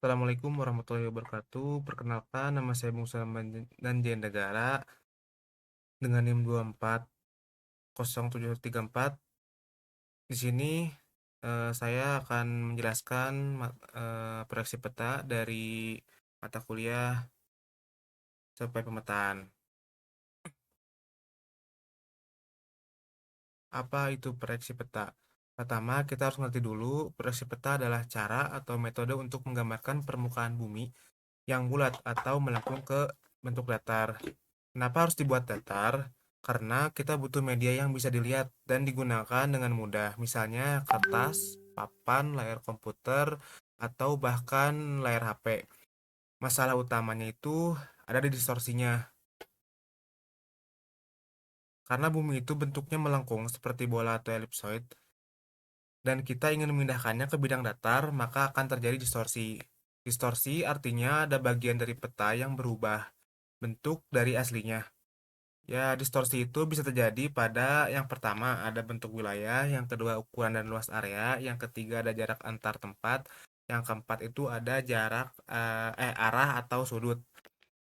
Assalamualaikum warahmatullahi wabarakatuh. Perkenalkan, nama saya Bung Salman dan Negara dengan NIM 240734. Di sini saya akan menjelaskan proyeksi peta dari mata kuliah sampai pemetaan. Apa itu proyeksi peta? Pertama, kita harus ngerti dulu, proyeksi peta adalah cara atau metode untuk menggambarkan permukaan bumi yang bulat atau melengkung ke bentuk datar. Kenapa harus dibuat datar? Karena kita butuh media yang bisa dilihat dan digunakan dengan mudah. Misalnya kertas, papan, layar komputer, atau bahkan layar HP. Masalah utamanya itu ada di distorsinya. Karena bumi itu bentuknya melengkung seperti bola atau elipsoid, dan kita ingin memindahkannya ke bidang datar, maka akan terjadi distorsi. Distorsi artinya ada bagian dari peta yang berubah bentuk dari aslinya. Ya, distorsi itu bisa terjadi pada yang pertama ada bentuk wilayah, yang kedua ukuran dan luas area, yang ketiga ada jarak antar tempat, yang keempat itu ada jarak arah atau sudut.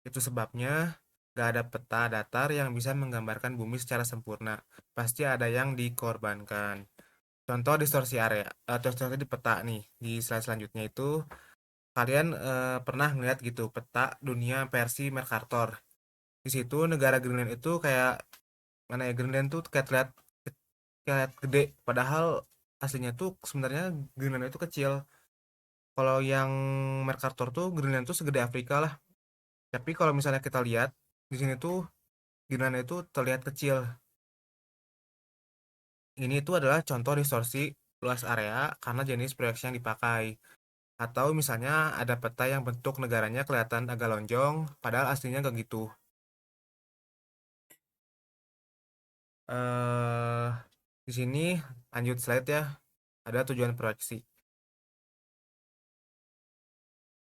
Itu sebabnya gak ada peta datar yang bisa menggambarkan bumi secara sempurna. Pasti ada yang dikorbankan. Contoh distorsi area, distorsi di peta nih. Di slide selanjutnya itu kalian pernah ngeliat gitu peta dunia versi Mercator. Di situ negara Greenland itu kayak mana ya, Greenland tuh kayak gede, padahal aslinya tuh sebenarnya Greenland itu kecil. Kalau yang Mercator tuh Greenland tuh segede Afrika lah, tapi kalau misalnya kita lihat di sini tuh Greenland itu terlihat kecil. Ini tuh adalah contoh distorsi luas area karena jenis proyeksi yang dipakai. Atau misalnya ada peta yang bentuk negaranya kelihatan agak lonjong padahal aslinya nggak gitu. eh di sini lanjut slide ya, ada tujuan proyeksi.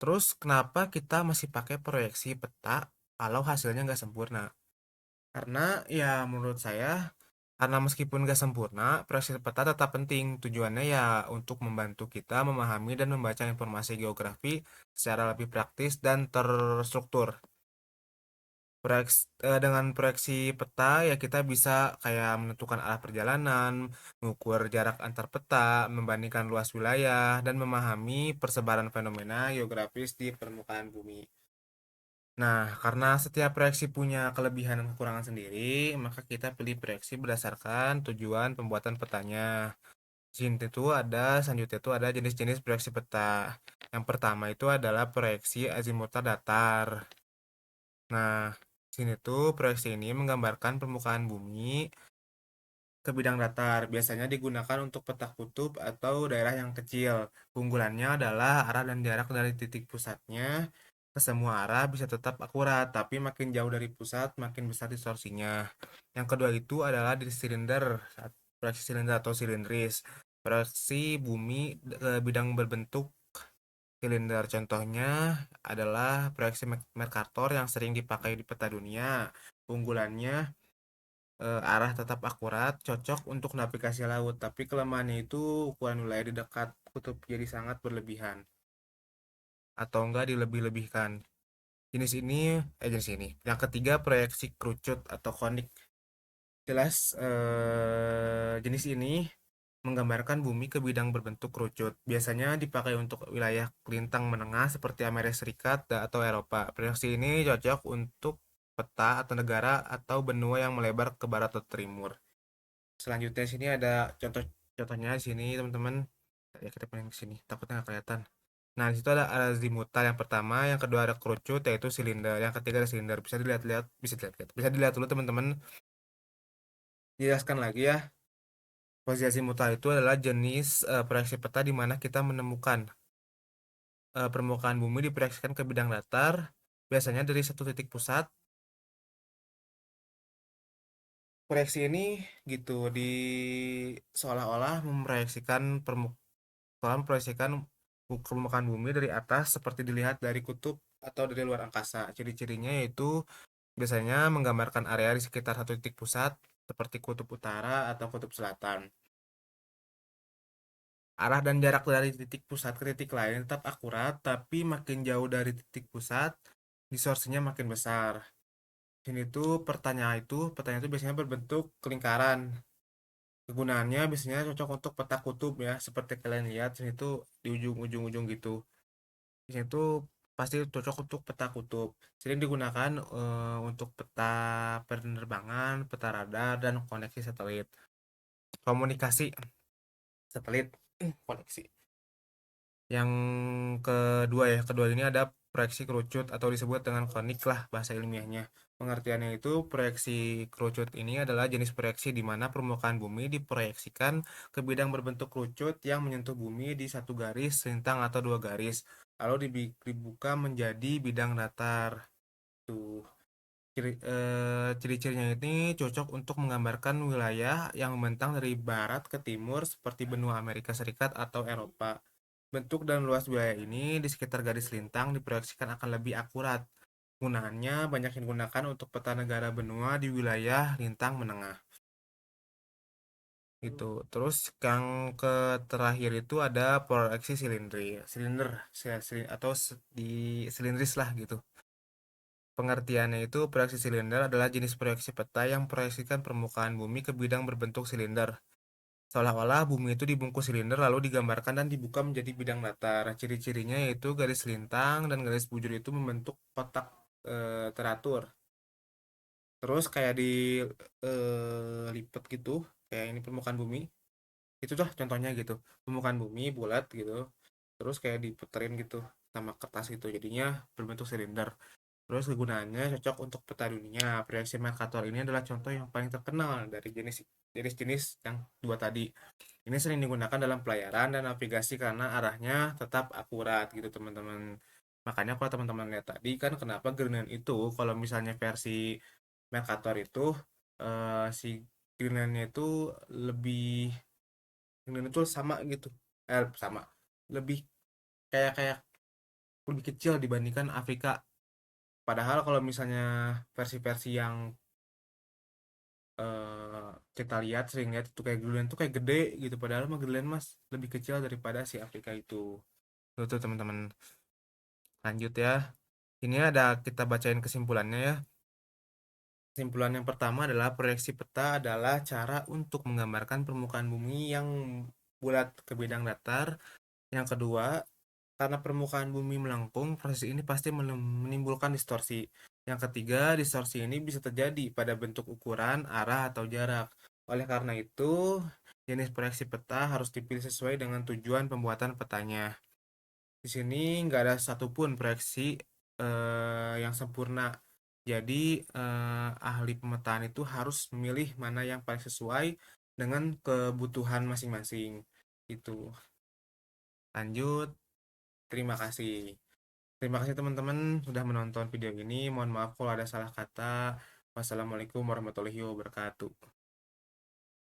Terus kenapa kita masih pakai proyeksi peta kalau hasilnya nggak sempurna? Karena ya menurut saya, karena meskipun nggak sempurna, proyeksi peta tetap penting. Tujuannya ya untuk membantu kita memahami dan membaca informasi geografi secara lebih praktis dan terstruktur. Dengan proyeksi peta ya kita bisa kayak menentukan arah perjalanan, mengukur jarak antar peta, membandingkan luas wilayah, dan memahami persebaran fenomena geografis di permukaan bumi. Nah, karena setiap proyeksi punya kelebihan dan kekurangan sendiri, maka kita pilih proyeksi berdasarkan tujuan pembuatan petanya. Selanjutnya itu ada jenis-jenis proyeksi peta. Yang pertama itu adalah proyeksi azimutal datar. Nah, sini tuh proyeksi ini menggambarkan permukaan bumi ke bidang datar. Biasanya digunakan untuk peta kutub atau daerah yang kecil. Keunggulannya adalah arah dan jarak dari titik pusatnya ke semua arah bisa tetap akurat, tapi makin jauh dari pusat makin besar distorsinya. Yang kedua itu adalah di silinder, proyeksi silinder atau silindris. Proyeksi bumi ke bidang berbentuk silinder. Contohnya adalah proyeksi Mercator yang sering dipakai di peta dunia. Keunggulannya arah tetap akurat, cocok untuk navigasi laut, tapi kelemahannya itu ukuran wilayah di dekat kutub jadi sangat berlebihan atau enggak dilebih-lebihkan. Jenis ini. Yang ketiga proyeksi kerucut atau konik. Jelas jenis ini menggambarkan bumi ke bidang berbentuk kerucut. Biasanya dipakai untuk wilayah kelintang menengah seperti Amerika Serikat atau Eropa. Proyeksi ini cocok untuk peta atau negara atau benua yang melebar ke barat atau timur. Selanjutnya sini ada contohnya di sini teman-teman. Ya kita pengen ke sini, takutnya nggak kelihatan. Nah, di situ ada azimutal yang pertama, yang kedua ada kerucut yaitu silinder, yang ketiga ada silinder. Bisa dilihat dulu teman-teman. Jelaskan lagi ya. Posisi azimutal itu adalah jenis proyeksi peta di mana kita menemukan permukaan bumi diproyeksikan ke bidang datar, biasanya dari satu titik pusat. Proyeksi ini gitu di seolah-olah memproyeksikan permukaan bumi dari atas seperti dilihat dari kutub atau dari luar angkasa. Ciri-cirinya yaitu biasanya menggambarkan area di sekitar satu titik pusat seperti kutub utara atau kutub selatan. Arah dan jarak dari titik pusat ke titik lain tetap akurat, tapi makin jauh dari titik pusat, distorsinya makin besar. Sini tuh pertanyaan itu biasanya berbentuk lingkaran. Kegunaannya biasanya cocok untuk peta kutub ya, seperti kalian lihat sini tuh di ujung-ujung gitu. Di sini tuh pasti cocok untuk peta kutub. Sering digunakan untuk peta penerbangan, peta radar, dan koneksi satelit. Komunikasi satelit koneksi. Yang kedua ini ada proyeksi kerucut atau disebut dengan konik lah bahasa ilmiahnya. Pengertiannya itu proyeksi kerucut ini adalah jenis proyeksi di mana permukaan bumi diproyeksikan ke bidang berbentuk kerucut yang menyentuh bumi di satu garis, lintang atau dua garis, lalu dibuka menjadi bidang datar. Tuh. Ciri-cirinya ini cocok untuk menggambarkan wilayah yang membentang dari barat ke timur seperti benua Amerika Serikat atau Eropa. Bentuk dan luas wilayah ini di sekitar garis lintang diproyeksikan akan lebih akurat. Gunaannya banyak digunakan untuk peta negara benua di wilayah lintang menengah. Gitu. Terus yang terakhir itu ada proyeksi silinder, atau di silindris lah gitu. Pengertiannya itu proyeksi silinder adalah jenis proyeksi peta yang memproyeksikan permukaan bumi ke bidang berbentuk silinder. Seolah-olah bumi itu dibungkus silinder lalu digambarkan dan dibuka menjadi bidang datar. Ciri-cirinya yaitu garis lintang dan garis bujur itu membentuk kotak teratur. Terus kayak di lipat gitu, kayak ini permukaan bumi. Itu tuh contohnya gitu. Permukaan bumi bulat gitu. Terus kayak diputerin gitu sama kertas gitu. Jadinya berbentuk silinder. Terus kegunaannya cocok untuk peta dunia. Proyeksi Mercator ini adalah contoh yang paling terkenal dari jenis-jenis yang dua tadi. Ini sering digunakan dalam pelayaran dan navigasi karena arahnya tetap akurat gitu teman-teman. Makanya kalau teman-teman lihat tadi kan kenapa Greenland itu kalau misalnya versi Mercator itu si Greenlandnya itu lebih Greenland itu sama gitu. Sama. Lebih kayak kayak lebih kecil dibandingkan Afrika. Padahal kalau misalnya versi-versi yang kita lihat sering lihat itu kayak Greenland tuh kayak gede gitu. Padahal mah Greenland mas lebih kecil daripada si Afrika itu. Tuh teman-teman. Lanjut ya. Ini ada kita bacain kesimpulannya ya. Kesimpulan yang pertama adalah proyeksi peta adalah cara untuk menggambarkan permukaan bumi yang bulat ke bidang datar. Yang kedua, karena permukaan bumi melengkung, proses ini pasti menimbulkan distorsi. Yang ketiga, distorsi ini bisa terjadi pada bentuk ukuran, arah, atau jarak. Oleh karena itu, jenis proyeksi peta harus dipilih sesuai dengan tujuan pembuatan petanya. Di sini nggak ada satupun proyeksi yang sempurna. Jadi, ahli pemetaan itu harus memilih mana yang paling sesuai dengan kebutuhan masing-masing. Itu. Lanjut. Terima kasih. Terima kasih teman-teman sudah menonton video ini. Mohon maaf kalau ada salah kata. Wassalamualaikum warahmatullahi wabarakatuh.